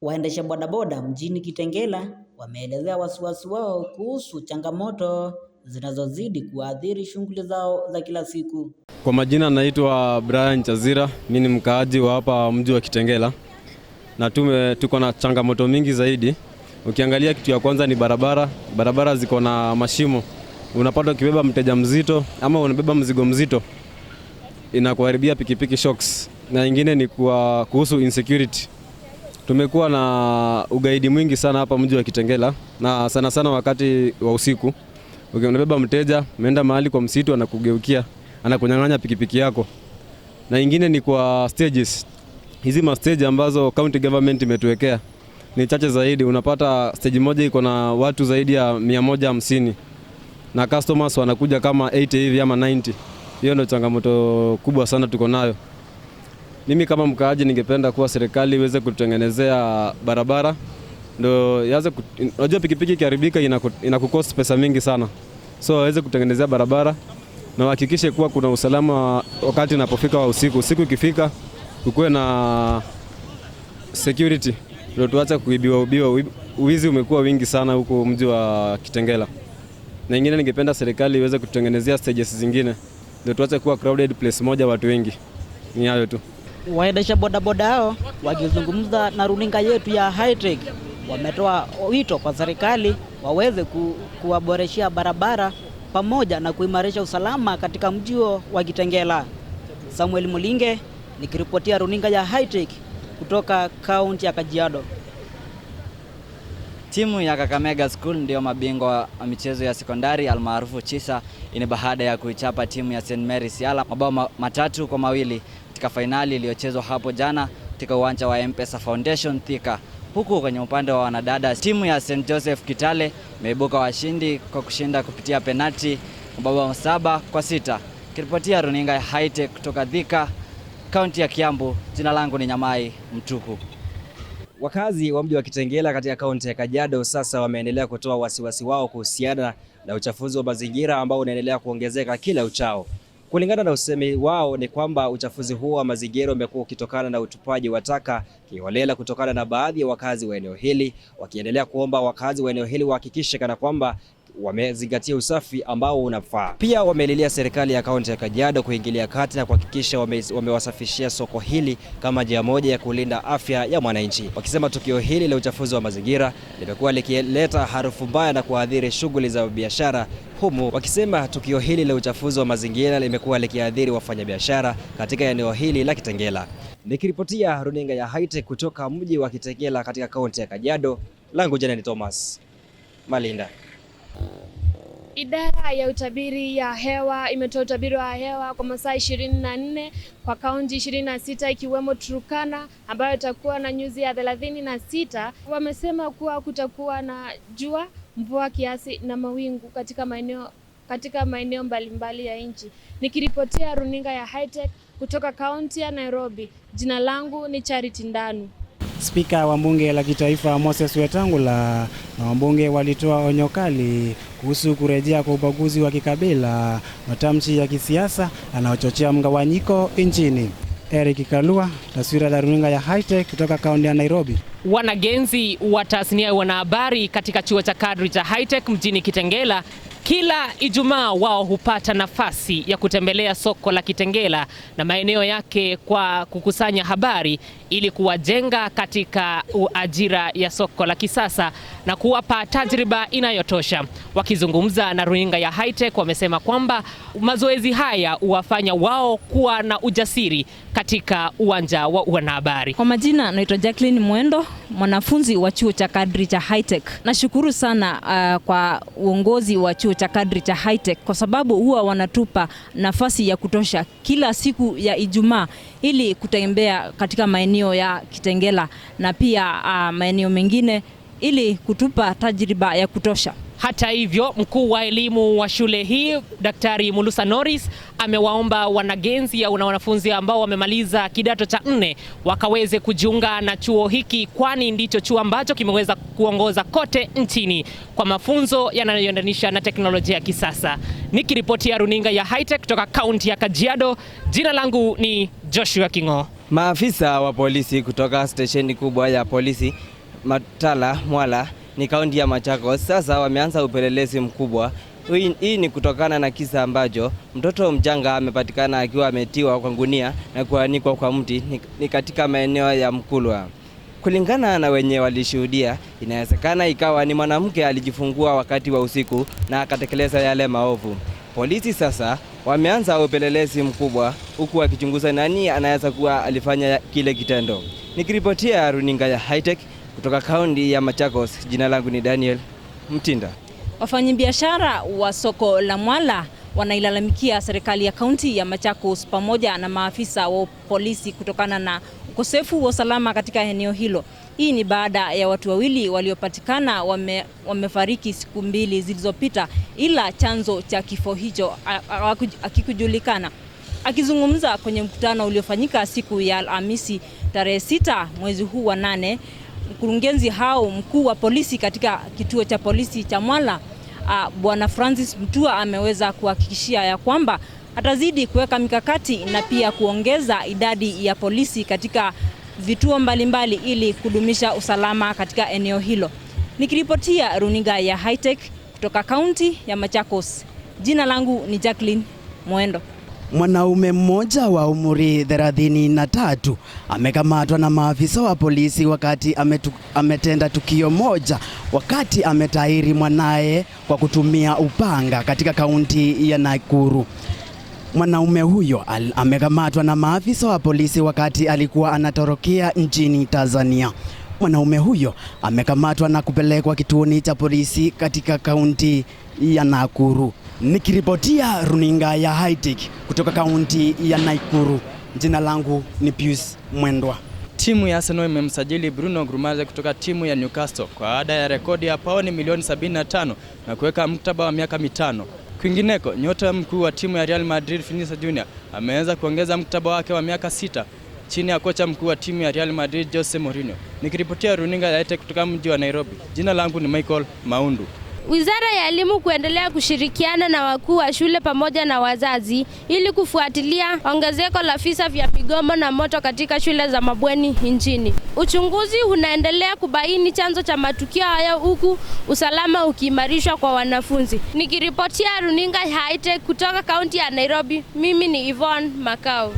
Waendesha bodaboda mjini Kitengela wameelezea wasiwasi wao kuhusu changamoto zinazozidi kuathiri shughuli zao za kila siku. Kwa majina naitwa Brian Chazira, mimi ni mkaaji wa hapa mji wa Kitengela. Na tuko na changamoto mingi zaidi. Ukiangalia kitu ya kwanza ni barabara. Barabara ziko na mashimo. Unapata ukibeba mteja mzito ama unabeba mzigo mzito, inakuharibia pikipiki shocks. Na nyingine ni kuhusu insecurity. Tumekuwa na ugaidi mwingi sana hapa mji wa Kitengela, na sana sana wakati wa usiku. Unabeba mteja, umeenda mahali kwa msitu, anakugeukia, anakunyang'anya pikipiki yako. Na nyingine ni kwa stages. Hizi stage ambazo county government imetuwekea ni chache zaidi. Unapata stage moja iko na watu zaidi ya 150 na customers wanakuja kama 80 hivi ama 90. Hiyo ndio changamoto kubwa sana tuko nayo. Mimi kama mkaaji ningependa kuwa serikali iweze kutengenezea barabara, ndio unajua pikipiki ikiharibika inakukost pesa mingi sana. So waweze kutengenezea barabara na hakikishe kuwa kuna usalama wakati inapofika wa usiku. Usiku ikifika kukuwe na security, ndio tuache kuibiwa. Uwizi umekuwa wingi sana huko mji wa Kitengela. Na nyingine ningependa serikali iweze kutengenezea stages zingine, ndio tuache kuwa crowded place moja watu wengi. Ni hayo tu. Waendesha bodaboda hao wakizungumza na runinga yetu ya Hightech wametoa wito kwa serikali waweze kuwaboreshia barabara pamoja na kuimarisha usalama katika mji wa Kitengela. Samuel Mulinge nikiripotia runinga ya Hightech kutoka kaunti ya Kajiado. Timu ya Kakamega School ndio mabingwa wa michezo ya sekondari almaarufu Chisa. Ini baada ya kuichapa timu ya St. Mary's Yala mabao 3-2 katika finali iliyochezwa hapo jana katika uwanja wa M-Pesa Foundation Thika. Huku kwenye upande wa wanadada, timu ya St. Joseph Kitale imeibuka washindi kwa kushinda kupitia penalti mabao 7-6. Kiripotia runinga ya Hightech kutoka Thika, kaunti ya Kiambu. Jina langu ni Nyamai Mtuku. Wakazi wa mji wa Kitengela katika kaunti ya Kajiado sasa wameendelea kutoa wasiwasi wao kuhusiana na uchafuzi wa mazingira ambao unaendelea kuongezeka kila uchao. Kulingana na usemi wao ni kwamba uchafuzi huo wa mazingira umekuwa ukitokana na utupaji wa taka kiholela kutokana na baadhi ya wakazi wa eneo hili, wakiendelea kuomba wakazi wa eneo hili wahakikishe kana kwamba wamezingatia usafi ambao unafaa. Pia wamelilia serikali ya kaunti ya Kajiado kuingilia kati na kuhakikisha wamewasafishia soko hili kama njia moja ya kulinda afya ya mwananchi. Wakisema tukio hili la uchafuzi wa mazingira limekuwa likileta harufu mbaya na kuathiri shughuli za biashara humu. Wakisema tukio hili la uchafuzi wa mazingira limekuwa likiathiri wafanyabiashara katika eneo hili la Kitengela. Nikiripotia runinga ya Hightech kutoka mji wa Kitengela katika kaunti ya Kajiado, langu jina ni Thomas Malinda. Idara ya utabiri ya hewa imetoa utabiri wa hewa kwa masaa 24 kwa kaunti 26 ikiwemo Turkana ambayo itakuwa na nyuzi ya 36. Wamesema kuwa kutakuwa na jua, mvua kiasi na mawingu katika maeneo mbalimbali ya nchi. Nikiripotia runinga ya Hightech kutoka kaunti ya Nairobi, jina langu ni Charity Ndanu. Spika wa bunge la kitaifa Moses Wetangula na wabunge walitoa onyo kali kuhusu kurejea kwa ubaguzi wa kikabila, matamshi ya kisiasa yanayochochea mgawanyiko nchini. Eric Kalua, taswira ya runinga ya Hightech kutoka kaunti ya Nairobi. Wanagenzi wa tasnia ya wanahabari katika chuo cha kadri cha Hightech mjini Kitengela kila Ijumaa wao hupata nafasi ya kutembelea soko la Kitengela na maeneo yake kwa kukusanya habari ili kuwajenga katika ajira ya soko la kisasa na kuwapa tajriba inayotosha. Wakizungumza na runinga ya Hightech wamesema kwamba mazoezi haya huwafanya wao kuwa na ujasiri katika uwanja wa wanahabari. Kwa majina naitwa Jacqueline Mwendo, mwanafunzi wa chuo cha kadri cha Hightech. Nashukuru sana kwa uongozi wa chuo cha kadri cha Hightech kwa sababu huwa wanatupa nafasi ya kutosha kila siku ya Ijumaa ili kutembea katika maeneo ya Kitengela na pia maeneo mengine ili kutupa tajriba ya kutosha. Hata hivyo, mkuu wa elimu wa shule hii Daktari Mulusa Norris amewaomba wanagenzi au wanafunzi ambao wamemaliza kidato cha 4 wakaweze kujiunga na chuo hiki, kwani ndicho chuo ambacho kimeweza kuongoza kote nchini kwa mafunzo yanayoendanisha na teknolojia ya kisasa. Nikiripotia runinga ya Hightech kutoka kaunti ya Kajiado, jina langu ni Joshua Kingo. Maafisa wa polisi kutoka stesheni kubwa ya polisi Matala Mwala ni kaunti ya Machakos sasa wameanza upelelezi mkubwa. Hii ni kutokana na kisa ambacho mtoto mjanga amepatikana akiwa ametiwa kwa gunia na kuanikwa kwa mti ni katika maeneo ya Mkulwa. Kulingana na wenye walishuhudia, inawezekana ikawa ni mwanamke alijifungua wakati wa usiku na akatekeleza yale maovu. Polisi sasa wameanza upelelezi mkubwa huku wakichunguza nani anaweza kuwa alifanya kile kitendo. Nikiripotia runinga ya Hightech kutoka kaunti ya Machakos, jina langu ni Daniel Mtinda. Wafanyabiashara wa soko la Mwala wanailalamikia serikali ya kaunti ya Machakos pamoja na maafisa wa polisi kutokana na ukosefu wa usalama katika eneo hilo. Hii ni baada ya watu wawili waliopatikana wamefariki siku 2 zilizopita, ila chanzo cha kifo hicho hakikujulikana. Akizungumza kwenye mkutano uliofanyika siku ya Alhamisi tarehe 6 mwezi huu wa 8, mkurugenzi mkuu wa polisi katika kituo cha polisi cha Mwala Bwana Francis Mutua ameweza kuhakikishia ya kwamba atazidi kuweka mikakati na pia kuongeza idadi ya polisi katika vituo mbalimbali ili kudumisha usalama katika eneo hilo. Nikiripotia runinga ya Hightech kutoka kaunti ya Machakos, jina langu ni Jacqueline Mwendo. Mwanaume mmoja wa umri 33 amekamatwa na maafisa wa polisi wakati ametenda tukio moja wakati ametairi mwanaye kwa kutumia upanga katika kaunti ya Nakuru. Mwanaume huyo amekamatwa na maafisa wa polisi wakati alikuwa anatorokea nchini Tanzania. Mwanaume huyo amekamatwa na kupelekwa kituoni cha polisi katika kaunti ya Nakuru. Nikiripotia runinga ya Hightech kutoka kaunti ya Nakuru, jina langu ni Pius Mwendwa. Timu ya Arsenal imemsajili Bruno Guimaraes kutoka timu ya Newcastle kwa ada ya rekodi ya pauni milioni 75 na kuweka mkataba wa miaka 5. Kwingineko, nyota mkuu wa timu ya Real Madrid Vinicius Junior ameweza kuongeza mkataba wake wa miaka 6 chini ya kocha mkuu wa timu ya Real Madrid Jose Mourinho. Nikiripotia runinga ya Hightech kutoka mji wa Nairobi, jina langu ni Michael Maundu. Wizara ya Elimu kuendelea kushirikiana na wakuu wa shule pamoja na wazazi ili kufuatilia ongezeko la visa vya migomo na moto katika shule za mabweni nchini. Uchunguzi unaendelea kubaini chanzo cha matukio hayo huku usalama ukiimarishwa kwa wanafunzi. Nikiripotia runinga ya Hightech kutoka kaunti ya Nairobi, mimi ni Yvonne Makau.